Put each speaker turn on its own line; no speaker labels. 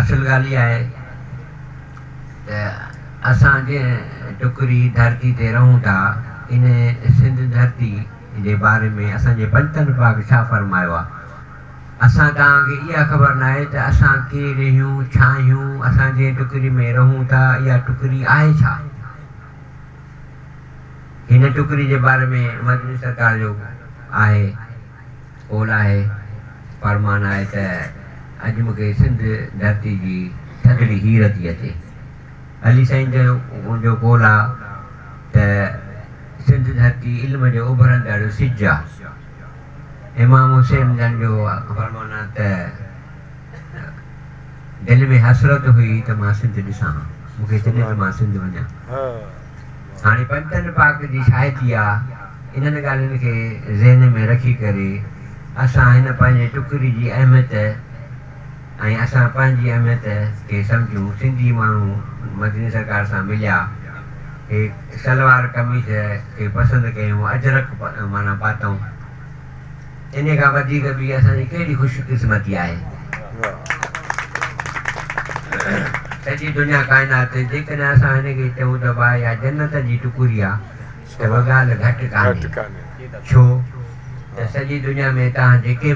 असल ॻाल्हि इहा आहे त असां जंहिं टुकरी धरती ते रहूं था, इन सिंध धरती जे बारे में असांजे पंचनि पाक छा फरमायो आहे। असां तव्हांखे इहा ख़बर न आहे त असां केरु आहियूं, छा आहियूं, असां जंहिं टुकरी में रहूं था इहा टुकरी आहे छा। हिन टुकरी जे बारे में मदनी सरकार जो आहे कौल आहे, फरमान आहे त अॼु मूंखे सिंध धरती जी थधिड़ी हीर थी अचे। अली साईं जो कौल आहे त सिंध धरती इल्म जो उभरंदड़ सिज आहे। इमाम हुसैन जन जो फरमान आहे त दिलि में हसरत हुई त मां सिंध ॾिसां, मूंखे चले त मां सिंध वञा। हाणे पंचनि पाक जी शाहिदी आहे, इन्हनि ॻाल्हियुनि खे ज़हन में रखी करे असां हिन पंहिंजे टुकरी जी अहमियत ऐं असां पंहिंजी अहमियत खे सम्झूं। सिंधी माण्हू मदनी सरकार सां मिलिया, हे सलवार कमीज़ खे पसंदि कयूं, अजरक माना पातऊं, इन खां वधीक बि असांजी कहिड़ी ख़ुशकिस्मती आहे। सॼी दुनिया काइनात जेकॾहिं असां हिनखे चऊं त भाई इहा जन्नत जी टुकड़ी आहे त उहा ॻाल्हि घटि कान्हे। छो त सॼी दुनिया में तव्हां जेके